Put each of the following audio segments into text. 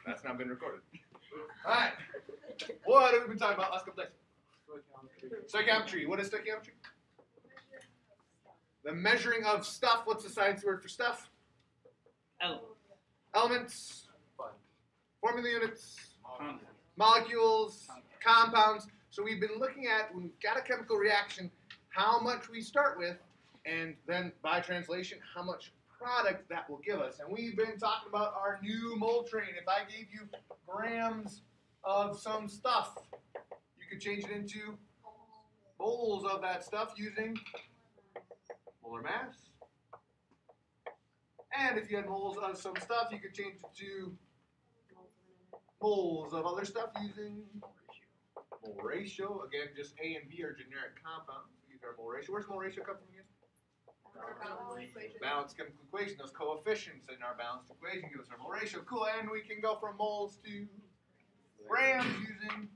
That's now been recorded. All right. What have we been talking about last couple days? Stoichiometry. What is stoichiometry? The measuring of stuff. What's the science word for stuff? Elements. Formula units. Molecules. Compounds. So we've been looking at, when we've got a chemical reaction, how much we start with, and then by translation, how much product that will give us. And we've been talking about our new mole train. If I gave you grams of some stuff, you could change it into moles of that stuff using molar mass. And if you had moles of some stuff, you could change it to moles of other stuff using mole ratio. Again, just A and B are generic compounds. We use our mole ratio. Where's mole ratio come from again? Balanced chemical equation. Those coefficients in our balanced equation give us our mole ratio. Cool. And we can go from moles to grams using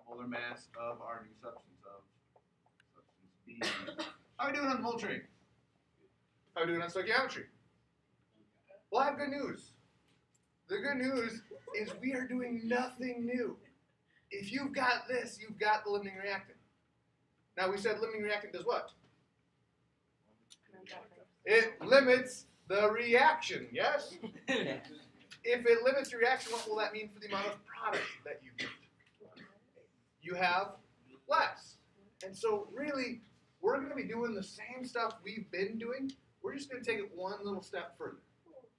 molar mass of our new substance B. How are we doing on the mole train? How are we doing on stoichiometry? Well, I have good news. The good news is we are doing nothing new. If you've got this, you've got the limiting reactant. Now, we said limiting reactant does what? It limits the reaction, yes? If it limits the reaction, what will that mean for the amount of product that you get? You have less. And so really, we're going to be doing the same stuff we've been doing. We're just going to take it one little step further.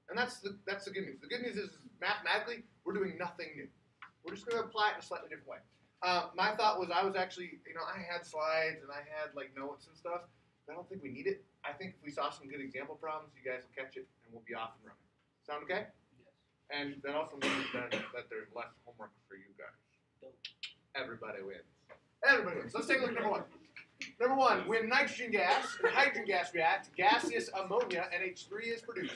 And that's the good news. The good news is mathematically, we're doing nothing new. We're just going to apply it in a slightly different way. My thought was I was actually, I had slides and I had like notes and stuff. I don't think we need it. I think if we saw some good example problems, you guys will catch it and we'll be off and running. Sound okay? Yes. And that also means that there's less homework for you guys. Everybody wins. Everybody wins. Let's take a look at number one. Number one, when nitrogen gas and hydrogen gas react, gaseous ammonia, NH3, is produced.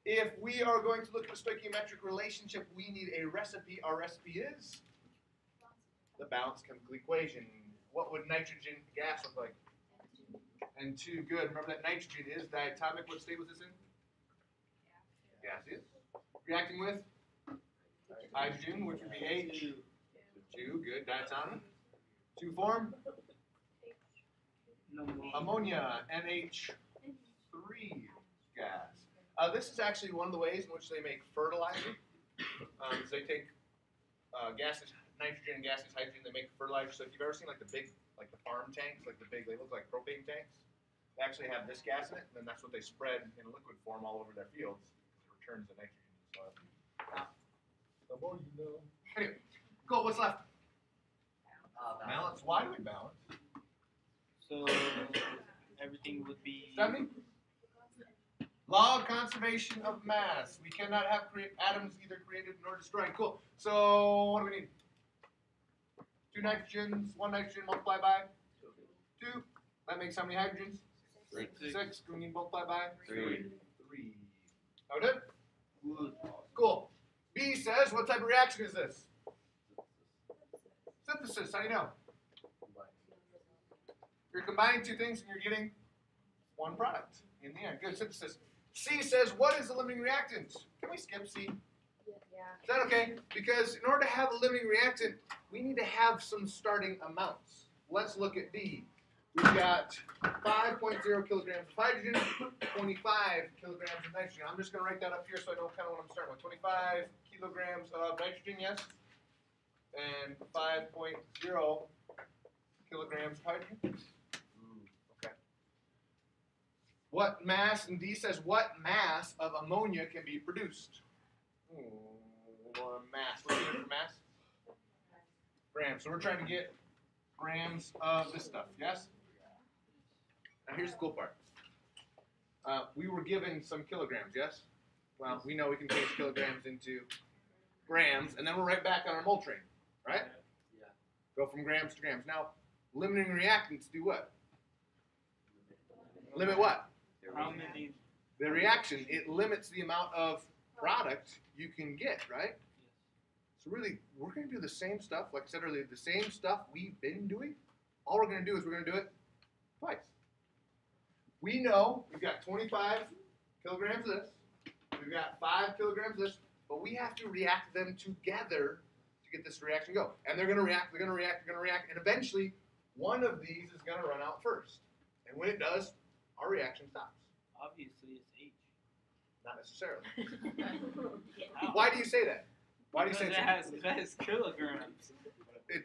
If we are going to look at a stoichiometric relationship, we need a recipe. Our recipe is the balanced chemical equation. What would nitrogen gas look like? N2. Good. Remember that nitrogen is diatomic. What state was this in? Gaseous. Reacting with hydrogen, which would be H2. Good. Diatomic. To form ammonia, NH3 gas. This is actually one of the ways in which they make fertilizer. So they take gaseous nitrogen and gaseous hydrogen, they make fertilizer. So if you've ever seen like the big, like the farm tanks, they look like propane tanks. They actually have this gas in it, and then that's what they spread in liquid form all over their fields. It returns the nitrogen to the soil. The more you know. Anyway, cool. What's left? Balance. Why do we balance? So everything would be. Stephanie? Law of conservation of mass. We cannot have atoms either created nor destroyed. Cool. So what do we need? 2 nitrogens, 1 nitrogen multiplied by 2. That makes how many hydrogens? 6. Can we multiply by 3? How good? Cool. B says, what type of reaction is this? Synthesis. How do you know? You're combining 2 things and you're getting 1 product in the end. Good. Synthesis. C says, what is the limiting reactant? Can we skip C? Yeah. Is that okay? Because in order to have a limiting reactant, we need to have some starting amounts. Let's look at D. We've got 5.0 kilograms of hydrogen, 25 kilograms of nitrogen. I'm just going to write that up here so I know kind of what I'm starting with. 25 kilograms of nitrogen, yes? And 5.0 kilograms of hydrogen. Okay. What mass, and D says, what mass of ammonia can be produced? Mass. What's the unit for mass? Grams. So we're trying to get grams of this stuff, yes? Now here's the cool part. We were given some kilograms, yes? Well, we know we can change kilograms into grams, and then we're right back on our mole train, right? Yeah. Go from grams to grams. Now, limiting reactants do what? Limit what? How many? The reaction. It limits the amount of product you can get, right? So really, we're going to do the same stuff, like I said earlier, the same stuff we've been doing. All we're going to do is we're going to do it twice. We know we've got 25 kilograms of this. We've we've got 5 kilograms of this, but we have to react them together to get this reaction to go. And they're going to react, they're going to react, they're going to react, and eventually one of these is going to run out first. And when it does, our reaction stops. Obviously, it's H. Not necessarily. How? Why do you say that? Why do you say Because it's it has kilograms.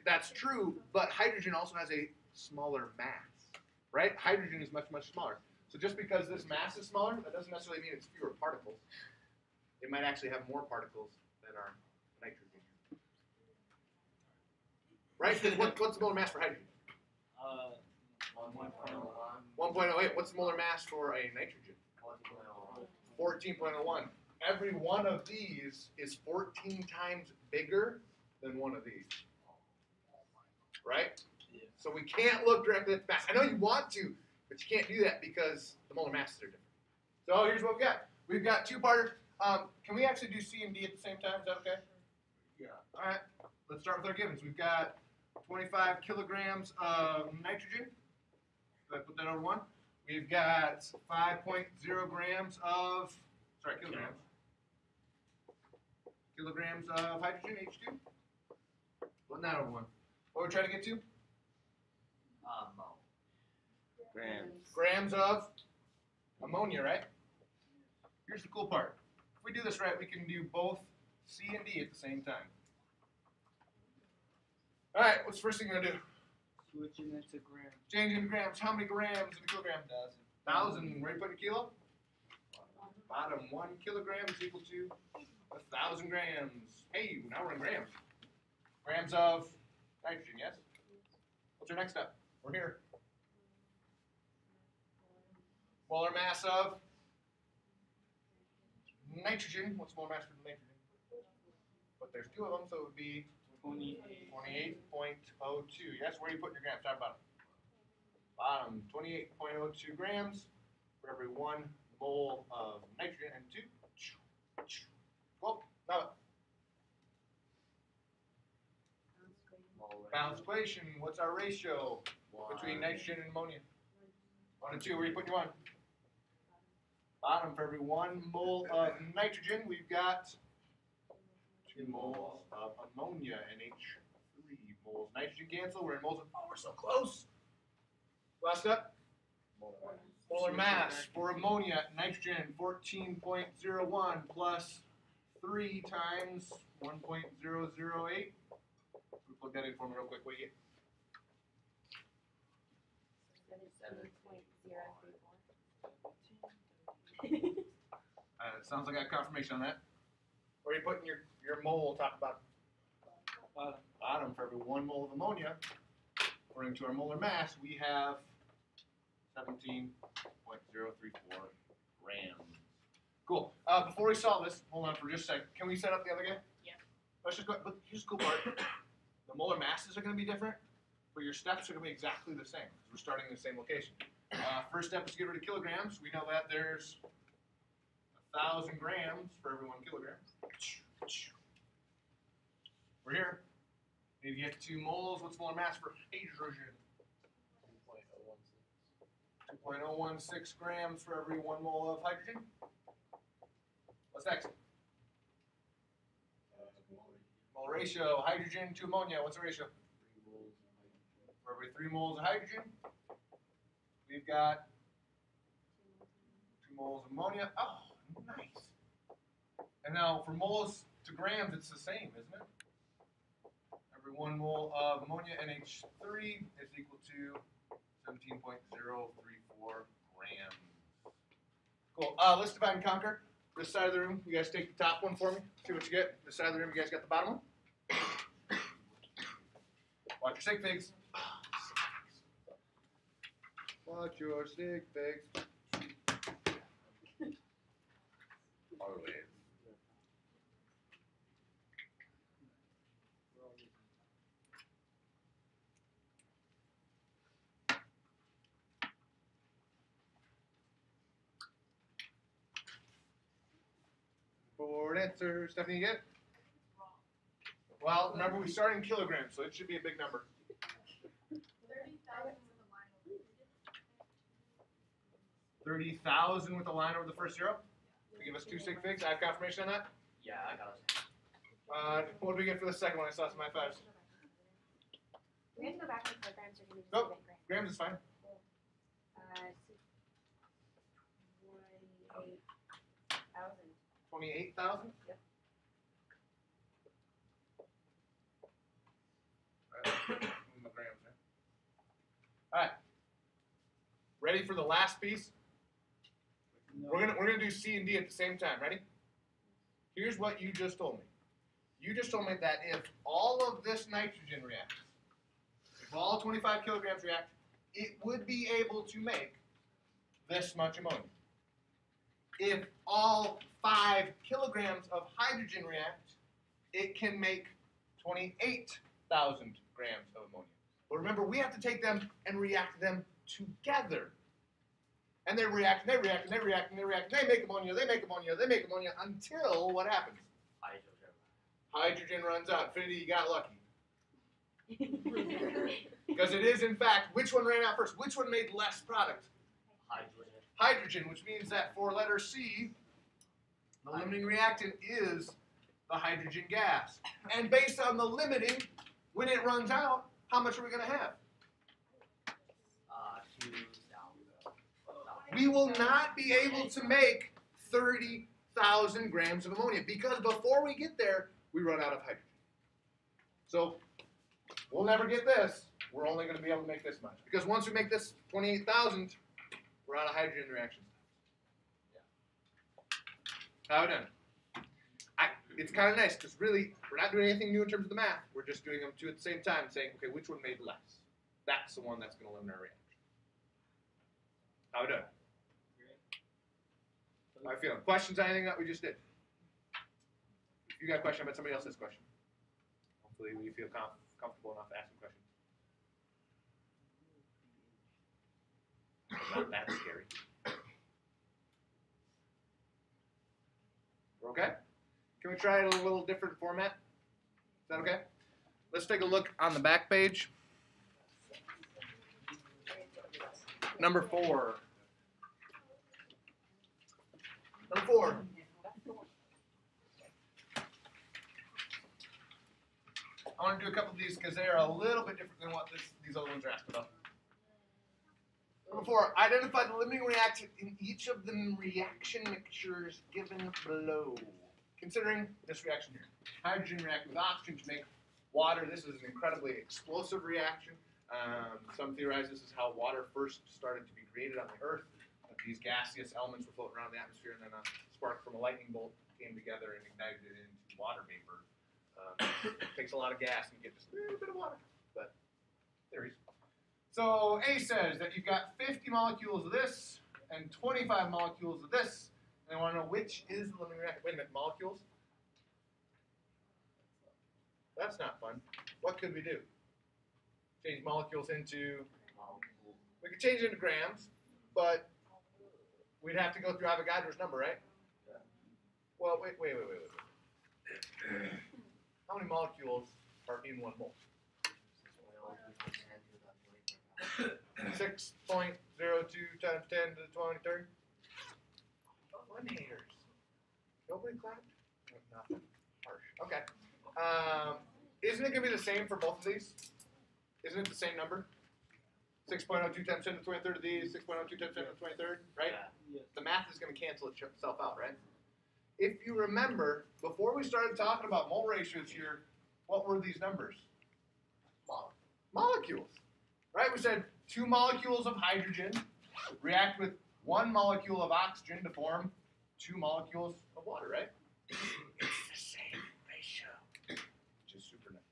That's true, but hydrogen also has a smaller mass, right? Hydrogen is much, much smaller. So just because this mass is smaller, that doesn't necessarily mean it's fewer particles. It might actually have more particles than our nitrogen. Right? 'Cause what's the molar mass for hydrogen? 1.01. 1.08. What's the molar mass for a nitrogen? 14.01. Every one of these is 14 times bigger than one of these. Right? Yeah. So we can't look directly at the mass. I know you want to, but you can't do that because the molar masses are different. So here's what we've got. We've got two-parter. Can we actually do C and D at the same time? Is that okay? Yeah. All right. Let's start with our givens. We've got 25 kilograms of nitrogen. So I put that over 1. We've got 5.0 grams of, kilograms of hydrogen, H2. Putting that over 1. What are we trying to get to? Grams of ammonia, right? Here's the cool part. If we do this right, we can do both C and D at the same time. All right, what's the first thing we're going to do? Switching it to grams. Change into grams. How many grams in a kilogram? 1,000. Where are you putting a kilo? Bottom. 1 kilogram is equal to 1,000 grams. Hey, now we're in grams. Grams of nitrogen, yes? What's our next step? We're here. Molar mass of nitrogen. What's molar mass for the nitrogen? But there's 2 of them, so it would be 28.02. Yes, where are you putting your grams? Top or bottom? Bottom. 28.02 grams for every 1 mole of nitrogen and 2. Cool. Now, balanced equation. What's our ratio between nitrogen and ammonia? 1 and 2. Where are you putting your 1? Bottom. For every 1 mole of nitrogen, we've got 2 moles of ammonia, NH3 moles. Nitrogen cancel. We're in moles of. Oh, we're so close. Last step. Molar mass for ammonia, nitrogen 14.01 plus 3 times 1.008. Plug that in for me real quick. What do you get? 7.034. Sounds like I got confirmation on that. Where are you putting your mole top about? Bottom. For every 1 mole of ammonia, according to our molar mass, we have 17.034 grams. Cool. Before we solve this, hold on for just a second. Can we set up the other guy? Yeah. Let's just go. But here's the cool part. The molar masses are going to be different, but your steps are going to be exactly the same. We're starting in the same location. First step is to get rid of kilograms. We know that there's 1,000 grams for every 1 kilogram. We're here. Need to get 2 moles. What's molar mass for hydrogen? 2.016 grams for every 1 mole of hydrogen. What's next? Mole ratio. Hydrogen to ammonia. What's the ratio? For every 3 moles of hydrogen, we've got 2 moles of ammonia. Oh, nice. And now for moles to grams, it's the same, isn't it? Every 1 mole of ammonia, NH3, is equal to 17.034 grams. Cool. Let's divide and conquer. This side of the room, you guys take the top one for me. See what you get. This side of the room, you guys got the bottom one. Watch your sig figs. Watch your sig figs. Always. Board answer. Stephanie, you get it? Well, remember we started in kilograms, so it should be a big number. 30,000 with a line over the first 0? To give us 2 sig figs. I have confirmation on that. Yeah, I got it. What did we get for the second one? I saw some high fives. We have to go back to kilograms or can we just Nope. leave it in grams? Grams is fine. 28,000. 28,000. Yep. All right. Ready for the last piece? No. We're gonna do C and D at the same time. Ready? Here's what you just told me. You just told me that if all of this nitrogen reacts, if all 25 kilograms react, it would be able to make this much ammonia. If all 5 kilograms of hydrogen react, it can make 28,000 grams of ammonia. But remember, we have to take them and react them together. And they react, and they react, and they react, and they react, and they make ammonia, they make ammonia, they make ammonia, until what happens? Hydrogen runs out. Infinity, you got lucky. Because it is, in fact, which one ran out first? Which one made less product? Hydrogen. Hydrogen, which means that for letter C, the limiting reactant is the hydrogen gas. And based on the limiting, when it runs out, how much are we going to have? 2,000. We will not be able to make 30,000 grams of ammonia because before we get there, we run out of hydrogen. So we'll never get this. We're only going to be able to make this much. Because once we make this 28,000, we're out of hydrogen reactions. How done? It's kind of nice because really, we're not doing anything new in terms of the math. We're just doing them two at the same time, saying, okay, which one made less? That's the one that's going to limit our reaction. How done? How you feeling? Questions on anything that we just did? If you got a question, I bet somebody else has a question. Hopefully you feel comfortable enough to ask some questions. Not that scary. We're okay? Can we try it in a little different format? Is that okay? Let's take a look on the back page. Number 4. Number 4. I want to do a couple of these because they are a little bit different than what these other ones are asked about. Number 4, identify the limiting reactant in each of the reaction mixtures given below. Considering this reaction here, hydrogen reacting with oxygen to make water. This is an incredibly explosive reaction. Some theorize this is how water first started to be created on the Earth. These gaseous elements were floating around the atmosphere, and then a spark from a lightning bolt came together and ignited it into water vapor. It takes a lot of gas and you get just a little bit of water. But theories. So A says that you've got 50 molecules of this and 25 molecules of this. And I want to know which is the limiting reactant. Wait a minute, molecules? That's not fun. What could we do? Change molecules into, we could change it into grams, but we'd have to go through Avogadro's number, right? Well, wait. How many molecules are in 1 mole? 6.02 times 10 to the 23rd. Fun haters. Nobody clapped? Nothing. Harsh. Okay. Isn't it going to be the same for both of these? Isn't it the same number? 6.02 times 10 to the 23rd of these, 6.02 times 10 to the 23rd, right? Yes. The math is going to cancel itself out, right? If you remember, before we started talking about mole ratios here, what were these numbers? Molecules, right? We said 2 molecules of hydrogen react with 1 molecule of oxygen to form 2 molecules of water, right? It's the same ratio, which is super nice.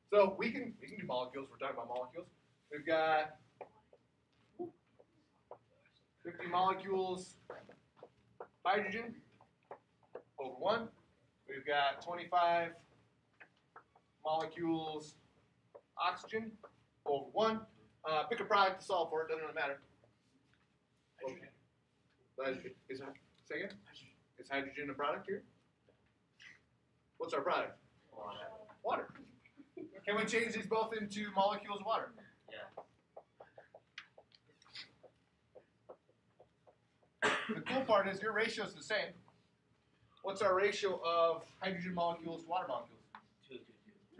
So we can do molecules. We're talking about molecules. We've got 50 molecules hydrogen over 1. We've got 25 molecules oxygen over 1. Pick a product to solve for it. Doesn't really matter. Say again? Is hydrogen a product here? What's our product? Water. Can we change these both into molecules of water? Yeah. the cool part is your ratio is the same. What's our ratio of hydrogen molecules to water molecules? 2 to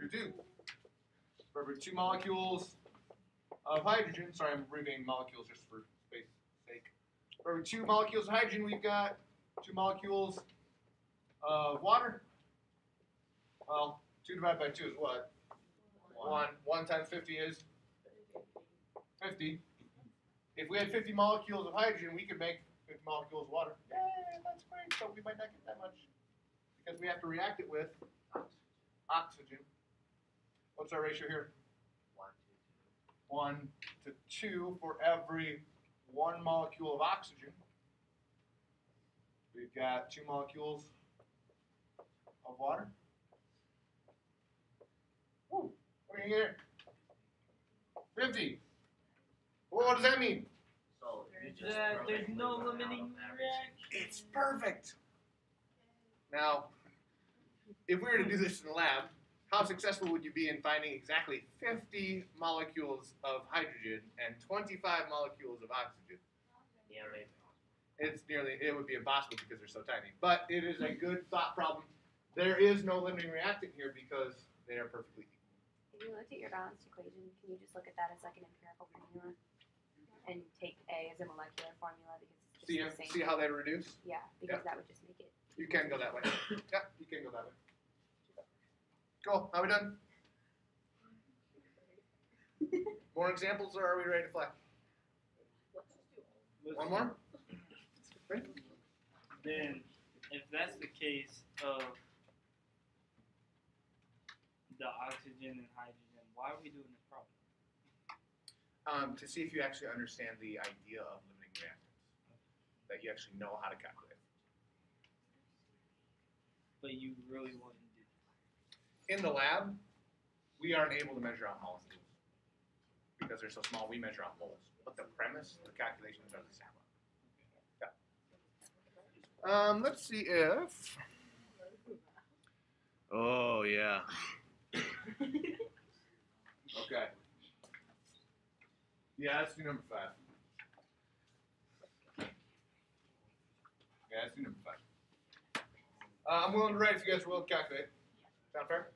2. 2 to 2. For every 2 molecules of hydrogen, sorry, I'm abbreviating molecules just for space sake. For every 2 molecules of hydrogen, we've got 2 molecules of water. Well, 2 divided by 2 is what? 1. 1 times 50 is 50. If we had 50 molecules of hydrogen, we could make 50 molecules of water. Yeah, that's great, but we might not get that much because we have to react it with oxygen. What's our ratio here? 1 to 2 for every 1 molecule of oxygen. We've got 2 molecules of water. Woo! What are you here? 50. Well, what does that mean? So you just There's no roughly run out limiting of average. reaction. It's perfect. Now, if we were to do this in the lab, how successful would you be in finding exactly 50 molecules of hydrogen and 25 molecules of oxygen? Nearly. It would be impossible because they're so tiny. But it is a good thought problem. There is no limiting reactant here because they are perfectly equal. If you looked at your balanced equation, can you just look at that as like an empirical formula and take A as a molecular formula because it's just the same? See how they reduce? Yeah, because that would just make it. You can go that way. Yeah, you can go that way. Cool. How we done? More examples, or are we ready to fly? One more? Then, if that's the case of the oxygen and hydrogen, why are we doing this problem? To see if you actually understand the idea of limiting reactants, that you actually know how to calculate. But you really wouldn't do. In the lab, we aren't able to measure out molecules because they're so small. We measure out moles, but the premise, the calculations are the same. Yeah. Let's see if. Oh yeah. Okay. Yeah, let's do number 5. Yeah, let's do number 5. I'm willing to write if you guys are willing to calculate. Sound fair?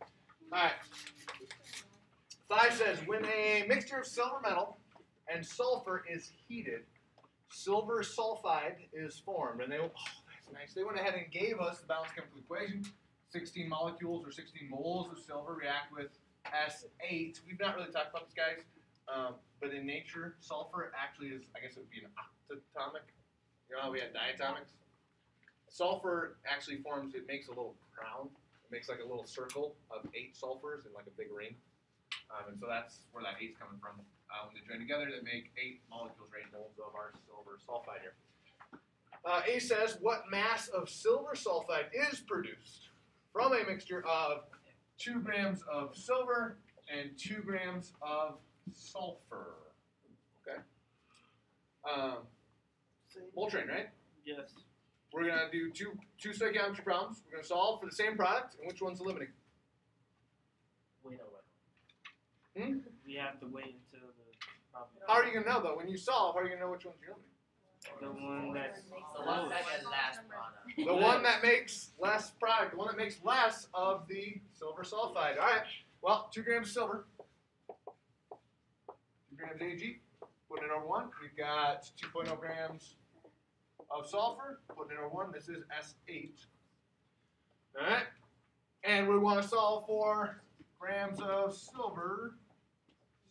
Alright. 5 says, when a mixture of silver metal and sulfur is heated, silver sulfide is formed. And they, oh, that's nice. They went ahead and gave us the balanced chemical equation. 16 molecules or 16 moles of silver react with S8. We've not really talked about this, guys. But in nature, sulfur actually is, I guess it would be an octatomic. You know how we had diatomics? Sulfur actually forms, it makes a little crown. It makes like a little circle of 8 sulfurs in like a big ring. And so that's where that 8's coming from. When they join together, they make 8 molecules, or 8 moles of our silver sulfide here. A says, what mass of silver sulfide is produced from a mixture of 2 grams of silver and 2 grams of sulfur? Okay. Moultrain, right? Yes. We're going to do two stoichiometry problems. We're going to solve for the same product, and which one's the limiting? We know what. We have to wait until the problem. How are you going to know, though? When you solve, how are you going to know which one's your limiting? The one that's The one that gets last product. The one that makes less product, the one that makes less of the silver sulfide. All right, well, 2 grams of silver. 2 grams Ag, putting it over 1. We've got 2.0 grams of sulfur, putting it over 1. This is S8. All right, and we want to solve for grams of silver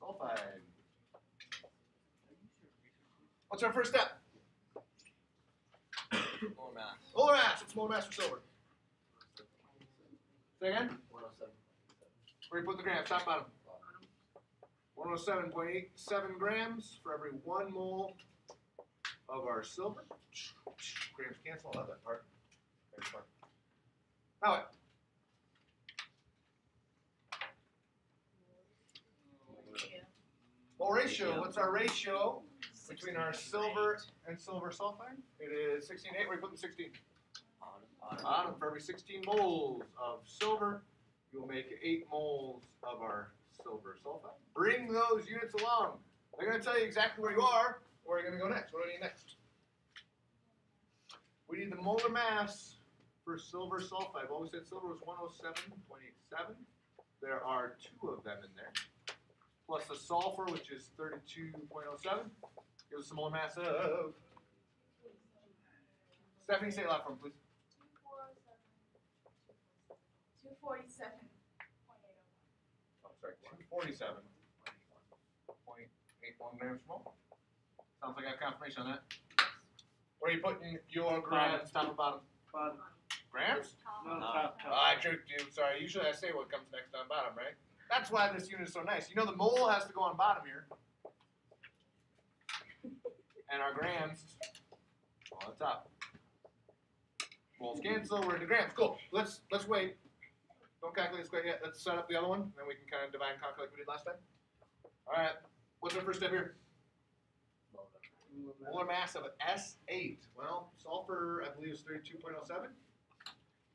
sulfide. What's our first step? More mass. Molar mass. What's molar mass for silver? Say again? 107. Where do you put the grams? Top bottom. 107.87 grams for every 1 mole of our silver. Grams cancel. I love that part. Very fun. Now what? Mole ratio. What's our ratio between our silver and silver sulfide? It is 16.8. Where do you put the 16? Bottom. For every 16 moles of silver, you'll make 8 moles of our silver sulfide. Bring those units along. They're going to tell you exactly where you are. Where are you going to go next? What do you need next? We need the molar mass for silver sulfide. Well, we said silver was 107.87. There are 2 of them in there. Plus the sulfur, which is 32.07. Gives us a molar mass of. Stephanie, say it loud for me, please. 247.801. Oh, sorry, 247.81 grams per mole. Sounds like I have confirmation on that. Where are you putting your grams, top and bottom? Bottom. Grams? No, No. top. I tricked you. Sorry. Usually I say what comes next on bottom, right? That's why this unit is so nice. You know the mole has to go on bottom here. And our grams on the top. Moles cancel, we're into grams. Cool. Let's wait. Don't calculate this quite yet. Let's set up the other one, then we can kind of divide and conquer like we did last time. Alright. What's our first step here? Molar mass of S8. Well, sulfur, I believe, is 32.07.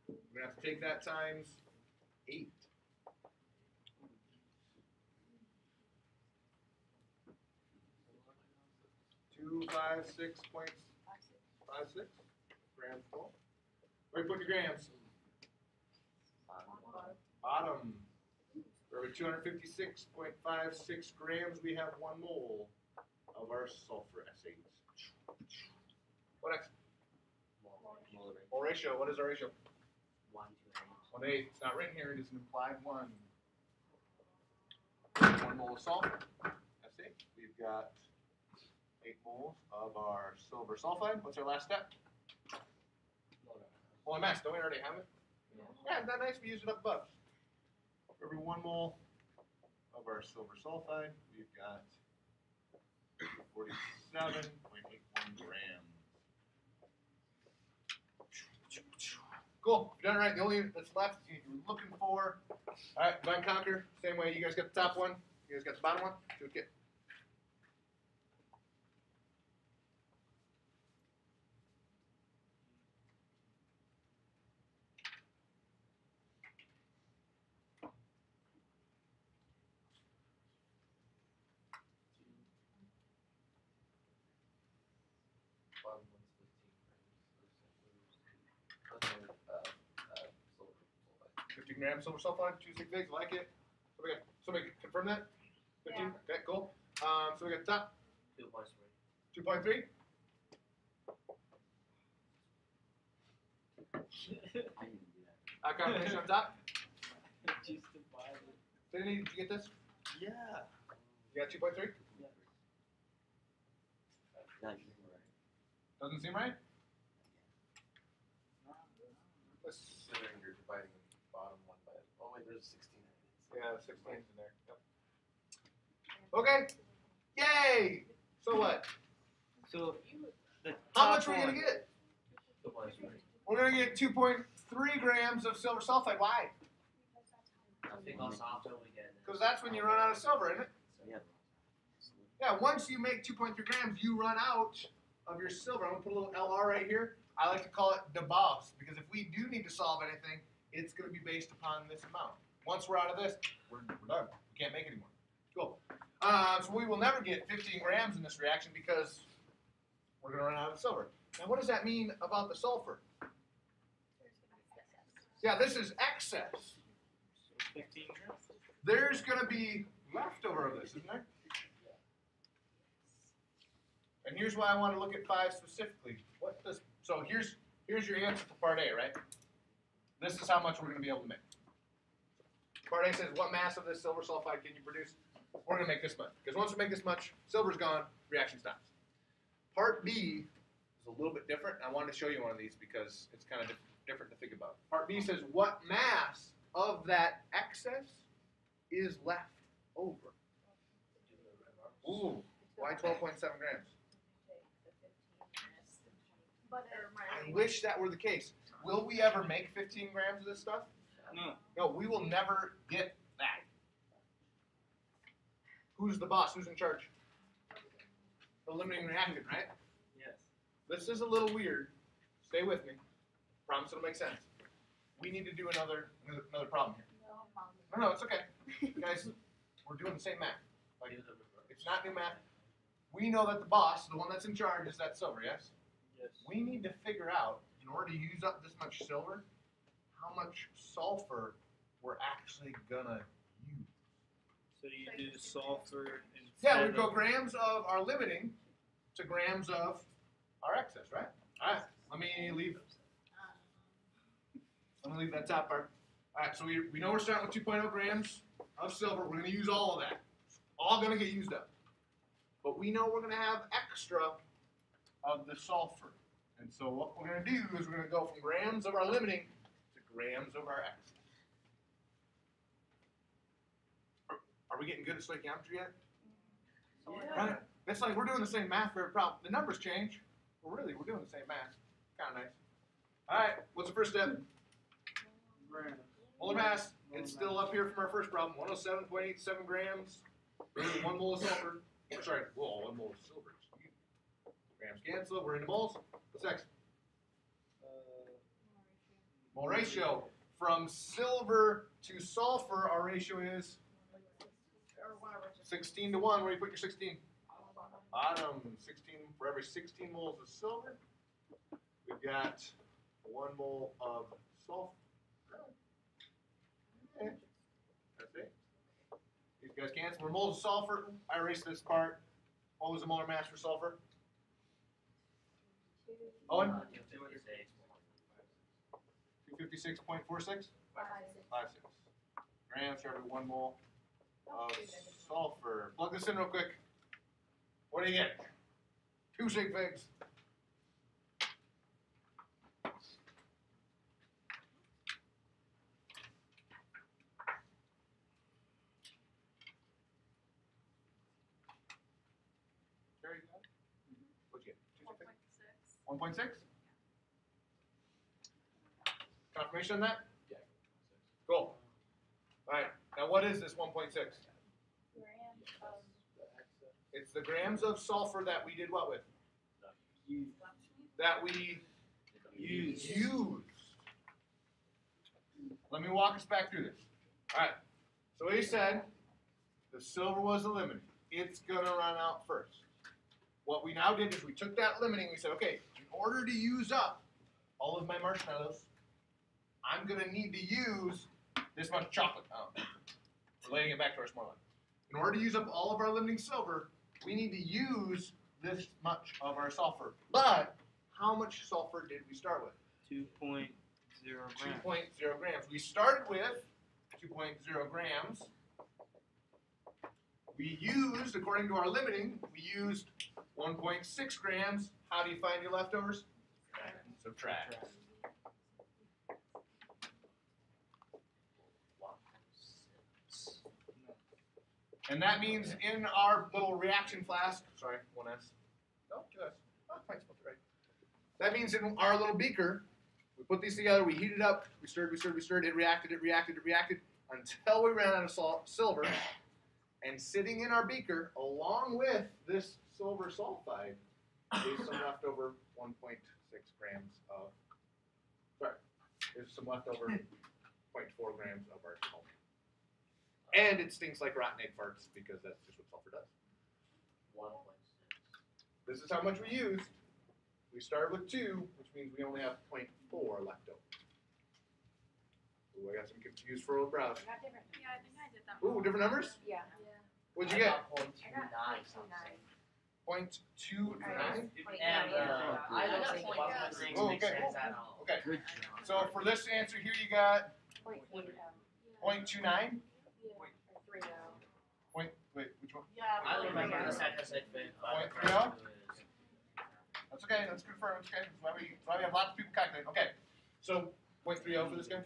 We're going to have to take that times 8. Two, 5, 6.56 grams full. Where do you put your grams? Bottom. For every 256.56 grams, we have 1 mole of our sulfur S8. What next? Mole ratio. What is our ratio? 1 to 1 to 8. It's not written here. It is an implied 1. 1 mole of sulfur. S8. We've got 8 moles of our silver sulfide. What's our last step? Molar mass. Don't we already have it? Yeah, isn't that nice? We used it up above. For every 1 mole of our silver sulfide, we've got 47.81 grams. Cool. You've done it right. The only unit that's left is you're looking for. Alright, divide and conquer. Same way. You guys got the top one. You guys got the bottom one. Do it again. Bottom one's 15 grams. 15 grams silver sulfide, 268. Like it. So we got. Somebody confirm that. 15. Okay, cool. So we got the top. 2.3. 2.3. Confirmation on top. Just divide it. Sydney, did you get this? Yeah. You got 2.3? Not Doesn't seem right? Let's. considering you're dividing the bottom one by. Oh wait, there's 16. Yeah, 16's in there. Yep. Okay. Yay! So what? So the How top much are we one, gonna get? 2.3. We're gonna get 2.3 grams of silver sulfide. Why? Because after we get. Because that's when you run out of silver, isn't it? Yeah. Yeah, once you make 2.3 grams, you run out of your silver. I'm going to put a little LR right here. I like to call it the boss, because if we do need to solve anything, it's going to be based upon this amount. Once we're out of this, we're done. We can't make anymore. Cool. So we will never get 15 grams in this reaction because we're going to run out of silver. Now, what does that mean about the sulfur? Yeah, this is excess. so 15 grams. There's going to be leftover of this, isn't there? And here's why I want to look at 5 specifically. So here's your answer for part A, right? This is how much we're going to be able to make. Part A says, what mass of this silver sulfide can you produce? We're going to make this much. Because once we make this much, silver's gone, reaction stops. Part B is a little bit different. I wanted to show you one of these because it's kind of different to think about. Part B says, what mass of that excess is left over? Ooh, why 12.7 grams? I wish that were the case. Will we ever make 15 grams of this stuff? No. No, we will never get that. Who's the boss? Who's in charge? The limiting reactant, right? Yes. This is a little weird. Stay with me. Promise it'll make sense. We need to do another problem here. No, it's okay. Guys, we're doing the same math. Like, it's not new math. We know that the boss, the one that's in charge, is that silver, yes? we need to figure out, in order to use up this much silver, how much sulfur we're actually gonna use. So you do sulfur instead Yeah, we go of- grams of our limiting to grams of our excess, right? All right, let me leave that top part. All right, so we know we're starting with 2.0 grams of silver. We're gonna use all of that. It's all gonna get used up. But we know we're gonna have extra of the sulfur. And so what we're gonna do is we're gonna go from grams of our limiting to grams of our excess. Are we getting good at stoichiometry yet? Right? It's like we're doing the same math for every problem. The numbers change. But really, we're doing the same math. Kind of nice. All right, what's the first step? grams. Molar mass. It's still up here from our first problem. 107.87 grams. Greater than 1 mole of sulfur. Oh, sorry, whoa, 1 mole of silver. Grams cancel. We're into moles. What's next? Mole ratio. From silver to sulfur, our ratio is 16 to 1. Where do you put your 16? Bottom. 16 for every 16 moles of silver. We've got 1 mole of sulfur. Okay. That's it. These guys cancel. We're moles of sulfur. I erased this part. What was the molar mass for sulfur? Owen? 256.46? 56 grams for every 1 mole of sulfur. Plug this in real quick. What do you get? 2 sig figs. What'd you get? 1.6? Confirmation on that? Yeah. Cool. Alright, now what is this 1.6? It's the grams of sulfur that we did what with? That we Use. used. Let me walk us back through this. Alright, so he said the silver was the limiting. It's going to run out first. What we now did is we took that limiting, we said, okay, in order to use up all of my marshmallows, I'm going to need to use this much chocolate. Relating it back to our small one. In order to use up all of our limiting silver, we need to use this much of our sulfur. But how much sulfur did we start with? 2.0 grams. 2.0 grams. We started with 2.0 grams. We used, according to our limiting, we used 1.6 grams. How do you find your leftovers? Subtract. And that means in our little reaction flask, sorry, 1S. No, 2S. Oh, I spelled it right. That means in our little beaker, we put these together, we heated up, we stirred, it reacted until we ran out of silver. And sitting in our beaker, along with this silver sulfide, is some leftover 1.6 grams of, is some leftover 0.4 grams of our sulfur. And it stinks like rotten egg farts because that's just what sulfur does. 1.6. This is how much we used. We started with 2, which means we only have 0.4 left over. Ooh, I got some confused furrowed brows. I got different. Yeah, I think I did that. Ooh, different numbers? Yeah. What'd you get? 0.29 something. 0.29? And I don't think 1.6 Oh, makes okay. sense at all. Okay. So for this answer here, you got 0.29? Or 3-0. Wait, which one? I don't remember the second segment. 0.30? That's okay. That's confirmed. That's okay. That's why we have lots of people calculating. Okay. So 0.30 for this guy.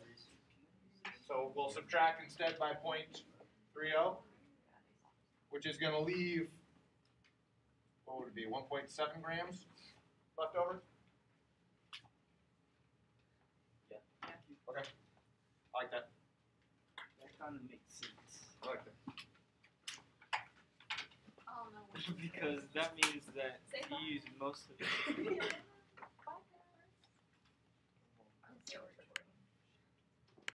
So we'll subtract instead by 0.30, which is going to leave, what would it be, 1.7 grams left over? Yeah. Okay. I like that. That kind of makes sense. I like that. Oh, no. Because that means that Say you use most of it.